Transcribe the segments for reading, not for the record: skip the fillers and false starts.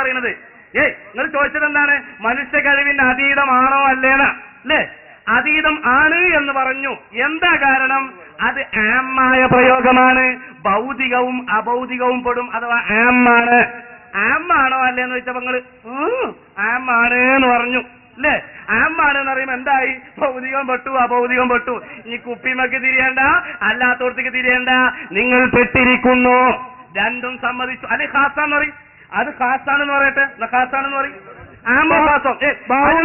പറയുന്നത്. നിങ്ങൾ ചോദിച്ചത് എന്താണ്? മനുഷ്യ കഴിവിന്റെ അതീതമാണോ അല്ലേന്ന് അല്ലേ? അതീതം ആണ് എന്ന് പറഞ്ഞു. എന്താ കാരണം? അത് ആമായ പ്രയോഗമാണ്. ഭൗതികവും അഭൗതികവും പെടും. അഥവാ ആമാണ്. ആമാണോ അല്ലേന്ന് ചോദിച്ചപ്പോ നിങ്ങള് ആമാണ് എന്ന് പറഞ്ഞു അല്ലേ? ആമാണ് എന്ന് പറയുമ്പോ എന്തായി? ഭൗതികം പെട്ടു, അഭൗതികം പെട്ടു. ഈ കുപ്പിമക്ക് തിരിയേണ്ട, അല്ലാത്തോടത്തേക്ക് തിരിയേണ്ട. നിങ്ങൾ പെട്ടിരിക്കുന്നു. രണ്ടും സമ്മതിച്ചു. അത് ഖാസാന്ന് പറയും. അത് ഖാസാണെന്ന് പറയട്ടെ. ഖാസാണെന്ന് പറയും. ആമോ ഖാസോ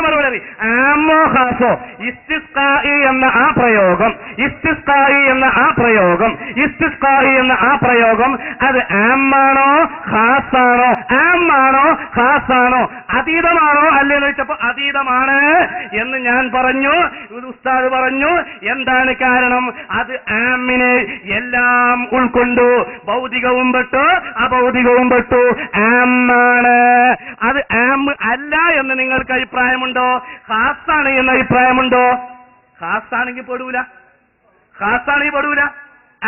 മറുപടി ആമോ ഖാസോ ഇസ്തിസ്ഖാഇ എന്ന ആ പ്രയോഗം, ഇസ്തിസ്ഖാഇ എന്ന ആ പ്രയോഗം, ഇസ്തിസ്ഖാഇ എന്ന ആ പ്രയോഗം അത് ആമാണോ ഖാസാണോ? ആമാണോ ഖാസാണോ? അതീതമാണോ അല്ലേന്ന് ചോദിച്ചപ്പോ അതീതമാണ് എന്ന് ഞാൻ പറഞ്ഞു. ഉസ്താദ് പറഞ്ഞു. എന്താണ് കാരണം? അത് ആമിനെ എല്ലാം ഉൾക്കൊണ്ടു. ഭൗതികവും പെട്ടു, അഭൗതികവും പെട്ടു. ആമാണ്. അത് ആം അല്ല എന്ന് നിങ്ങൾക്ക് അഭിപ്രായമുണ്ടോ? ഖാസാണ് എന്ന അഭിപ്രായമുണ്ടോ? ഖാസാണെങ്കിൽ പെടൂല, ഖാസാണെങ്കിൽ പെടൂല,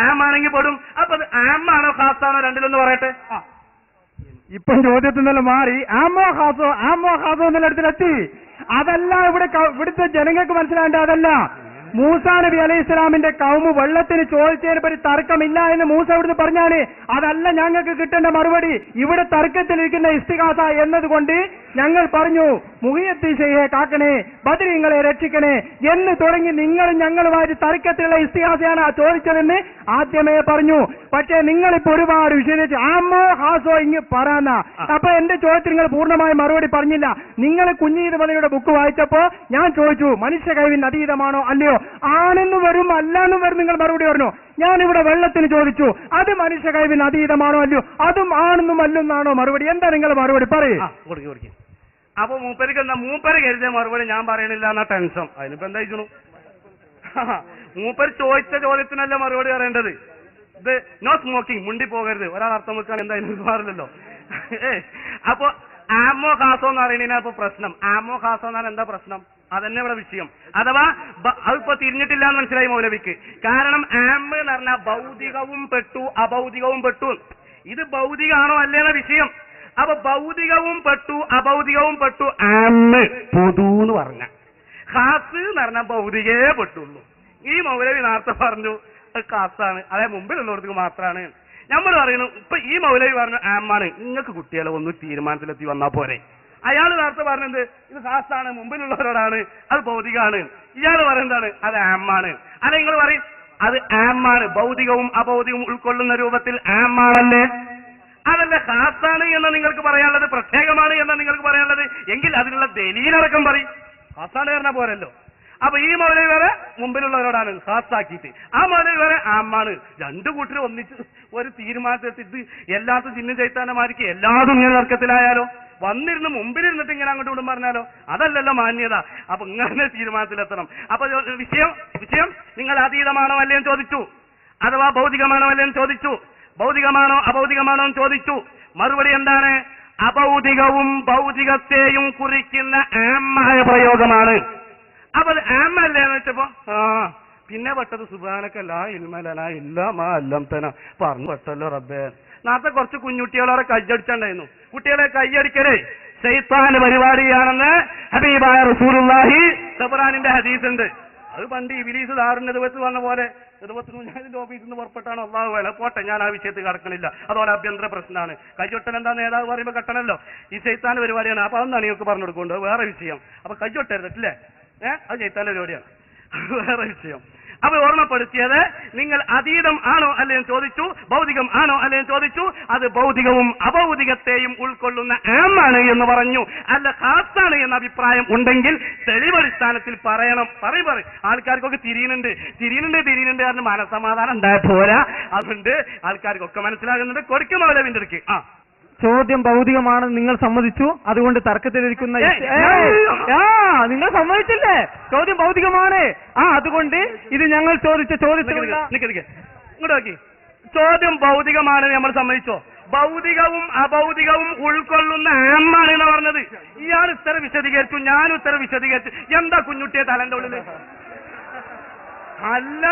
ആമാണെങ്കിൽ പെടും. അപ്പൊ അത് ആമാണോ ഖാസാണോ? രണ്ടിലൊന്ന് പറയട്ടെ. ഇപ്പം ചോദ്യത്തിൽ നിന്നെല്ലാം മാറി ആമോ ഖാസോ എന്നുള്ളടത്തിലെത്തി. അതല്ല ഇവിടുത്തെ ജനങ്ങൾക്ക് മനസ്സിലാവേണ്ട. അതല്ല മൂസാ നബി അലൈഹി ഇസ്ലാമിന്റെ കൗമ് വെള്ളത്തിന് ചോദിച്ചതിനെ പറ്റി തർക്കമില്ല എന്ന് മൂസ ഇവിടുന്ന് പറഞ്ഞാണ്. അതല്ല ഞങ്ങൾക്ക് കിട്ടേണ്ട മറുപടി. ഇവിടെ തർക്കത്തിലിരിക്കുന്ന ഇസ്തിഗാസ എന്നതുകൊണ്ട് ഞങ്ങൾ പറഞ്ഞു മുഹിയദ്ദീൻ ശൈഖെ കാക്കണേ, ബദരീങ്ങളെ രക്ഷിക്കണേ എന്ന് തുടങ്ങി നിങ്ങളും ഞങ്ങളുമായി തർക്കത്തിലുള്ള ഇസ്തിഗാസയാണ് ആ ചോദിച്ചതെന്ന് ആദ്യമേ പറഞ്ഞു. പക്ഷേ നിങ്ങളിപ്പോ ഒരുപാട് വിശദീകരിച്ച് ആമോ ഹാസോ ഇങ്ങ് പറയാന്ന. അപ്പൊ എന്റെ ചോദ്യത്തിന് നിങ്ങൾ പൂർണ്ണമായി മറുപടി പറഞ്ഞില്ല. നിങ്ങൾ കുഞ്ഞീത് മലയുടെ ബുക്ക് വായിച്ചപ്പോ ഞാൻ ചോദിച്ചു മനുഷ്യ കഴിവിന് അതീതമാണോ അല്ലയോ? ആണെന്ന് വരും അല്ലാന്നും വരും. നിങ്ങൾ മറുപടി പറഞ്ഞു. ഞാനിവിടെ വെള്ളത്തിന് ചോദിച്ചു അത് മനുഷ്യ കഴിവിന് അതീതമാണോ അല്ലയോ? അതും ആണെന്നും അല്ലെന്നാണോ മറുപടി? എന്താ നിങ്ങൾ മറുപടി പറയും? അപ്പൊ മൂപ്പർക്ക് എന്താ? മൂപ്പര് കരുതിയ മറുപടി ഞാൻ പറയണില്ല എന്നാ ടെൻഷൻ. അതിനിപ്പോ എന്താ ഇരിക്കണു? മൂപ്പര് ചോദിച്ച ചോദ്യത്തിനല്ല മറുപടി പറയേണ്ടത്. ഇത് നോ സ്മോക്കിംഗ്, മുണ്ടി പോകരുത്. ഒരാൾ അർത്ഥം വെക്കാൻ എന്തായാലും മാറില്ലല്ലോ. അപ്പൊ ആമോ ഖാസോ എന്ന് പറയുന്നതിനാ ഇപ്പൊ പ്രശ്നം. ആമോ ഖാസോ എന്നാണ് എന്താ പ്രശ്നം? അതന്നെ ഇവിടെ വിഷയം. അഥവാ അതിപ്പോ തിരിഞ്ഞിട്ടില്ല എന്ന് മനസ്സിലായി മൗലവിക്ക്. കാരണം ആമ് എന്ന് പറഞ്ഞാൽ ഭൗതികവും പെട്ടു, അഭൗതികവും പെട്ടു. ഇത് ഭൗതികമാണോ അല്ലേന്ന വിഷയം. അപ്പൊ ഭൗതികവും പെട്ടു, അഭൗതികവും പെട്ടു. ആമ് പൊതു എന്ന് പറഞ്ഞ ഖാസ് എന്ന് പറഞ്ഞാൽ ഭൗതികേ പെട്ടുള്ളൂ. ഈ മൗലവി നേരത്തെ പറഞ്ഞു ഖാസാണ്, അതായത് മുമ്പിലുള്ളവർക്ക് മാത്രമാണ്. നമ്മൾ പറയുന്നു ഇപ്പൊ ഈ മൗലവി പറഞ്ഞു ആമാണ്. നിങ്ങൾക്ക് കുട്ടികളെ ഒന്ന് തീരുമാനത്തിലെത്തി വന്നാ പോരെ. അയാൾ നേരത്തെ പറഞ്ഞത് ഇത് ഖാസാണ്, മുമ്പിലുള്ളവരോടാണ്, അത് ഭൗതികമാണ്. ഇയാൾ പറയുന്നതാണ് അത് ആമാണ്. അല്ല നിങ്ങൾ പറയും അത് ആമാണ്, ഭൗതികവും അഭൗതികവും ഉൾക്കൊള്ളുന്ന രൂപത്തിൽ ആമാണല്ലേ? അതല്ല ഖാസാണ് എന്ന് നിങ്ങൾക്ക് പറയാനുള്ളത്, പ്രത്യേകമാണ് എന്ന് നിങ്ങൾക്ക് പറയാനുള്ളത്. എങ്കിൽ അതിനുള്ള ദലീലടക്കം പറയും. ഖാസാണ് പറഞ്ഞാൽ പോരല്ലോ. അപ്പൊ ഈ മൗലവി വരെ മുമ്പിലുള്ളവരോടാണ് ഖാസാക്കിയിട്ട്, ആ മൗലവി വരെ ആമാണ്. രണ്ടു കൂട്ടരും ഒന്നിച്ച് ഒരു തീരുമാനത്തിലെത്തി ഇത് എല്ലാത്തും ചിഹ്നം ചെയ്താനമാർക്ക് എല്ലാതും ഇങ്ങനെ തർക്കത്തിലായാലോ? വന്നിരുന്ന് മുമ്പിലിരുന്നിട്ട് ഇങ്ങനെ അങ്ങോട്ട് വിടും പറഞ്ഞാലോ? അതല്ലല്ലോ മാന്യത. അപ്പൊ ഇങ്ങനെ തീരുമാനത്തിലെത്തണം. അപ്പൊ വിഷയം നിങ്ങൾ അതീതമാണോ അല്ലേന്ന് ചോദിച്ചു, അഥവാ ഭൗതികമാണോ അല്ലേന്ന് ചോദിച്ചു. ഭൗതികമാണോ അഭൗതികമാണോ എന്ന് ചോദിച്ചു. മറുപടി എന്താണ്? അഭൗതികവും ഭൗതികത്തെയും കുറിക്കുന്ന ആമായ പ്രയോഗമാണ്. അപ്പൊ അത് ആമല്ലേന്ന് വെച്ചപ്പോ പിന്നെ പെട്ടത് സുബ്ഹാനക്കല്ലാ ഇൽമലനാ ഇല്ലാ മാ അല്ലംതനാ പറഞ്ഞു പെട്ടല്ലോ റബ്ബേ. നേരത്തെ കുറച്ച് കുഞ്ഞുട്ടികളോടെ കയ്യടിച്ചുണ്ടായിരുന്നു. കുട്ടികളെ കയ്യടിക്കലേ ശൈത്താന്റെ പരിപാടിയാണെന്ന് ഹബീബായ റസൂലുള്ളാഹി ഖുർആനിന്റെ ഹദീസ് ഉണ്ട്. അത് പണ്ട് ഇബ്ലീസ് ദാറിന്റെ ദിവസത്തിൽ വന്ന പോലെ ഇതിന്റെ ഓഫീസിൽ നിന്ന് പുറപ്പെട്ടാണ് അള്ളാഹു വേല. പോട്ടെ, ഞാൻ ആ വിഷയത്തിൽ കടക്കണില്ല. അതുപോലെ ആഭ്യന്തര പ്രശ്നമാണ്. കയ്യൊട്ടൻ എന്താ നേതാവ് പറയുമ്പോൾ കെട്ടണല്ലോ. ഈ ശൈത്താന്റെ പരിപാടിയാണ്. അപ്പൊ അതൊന്നാണ് നിങ്ങൾക്ക് പറഞ്ഞു കൊടുക്കുന്നത്. വേറെ വിഷയം. അപ്പൊ കയ്യൊട്ടരുതല്ലേ? അത് ശൈത്താന്റെ പരിപാടിയാണ്, വേറെ വിഷയം. അപ്പൊ ഓർമ്മപ്പെടുത്തിയത് നിങ്ങൾ അതീതം ആണോ അല്ലേന്ന് ചോദിച്ചു, ഭൗതികം ആണോ അല്ലേന്ന് ചോദിച്ചു. അത് ഭൗതികവും അഭൗതികത്തെയും ഉൾക്കൊള്ളുന്ന ആമാണ് എന്ന് പറഞ്ഞു. അല്ല ഖാസാണ് എന്ന അഭിപ്രായം ഉണ്ടെങ്കിൽ തെളിവടിസ്ഥാനത്തിൽ പറയണം. പറയും ആൾക്കാർക്കൊക്കെ തിരിയുന്നുണ്ട് കാരണം മനസമാധാനം ഉണ്ടായ പോരാ. അതുകൊണ്ട് ആൾക്കാർക്കൊക്കെ മനസ്സിലാകുന്നുണ്ട്. കൊടുക്കും മൗലവിന്റെ അടുക്ക്. ചോദ്യം ഭൗതികമാണെന്ന് നിങ്ങൾ സമ്മതിച്ചു. അതുകൊണ്ട് തർക്കത്തിലിരിക്കുന്ന നിങ്ങൾ സമ്മതിച്ചില്ലേ? ചോദ്യം ഭൗതികമാണ്. അതുകൊണ്ട് ഇത് ഞങ്ങൾ ചോദിച്ച ചോദ്യത്തിനുള്ള ഇങ്ങോട്ട് നോക്കി. ചോദ്യം ഭൗതികമാണ് നമ്മൾ സമ്മതിച്ചോ? ഭൗതികവും അഭൗതികവും ഉൾക്കൊള്ളുന്ന ആമാണ് എന്ന് പറഞ്ഞത്. ഇയാൾ ഉത്തരം വിശദീകരിച്ചു, ഞാനും ഉത്തരം വിശദീകരിച്ചു. എന്താ കുഞ്ഞുട്ടിയെ തലന്റെ ഉള്ളില്? അല്ല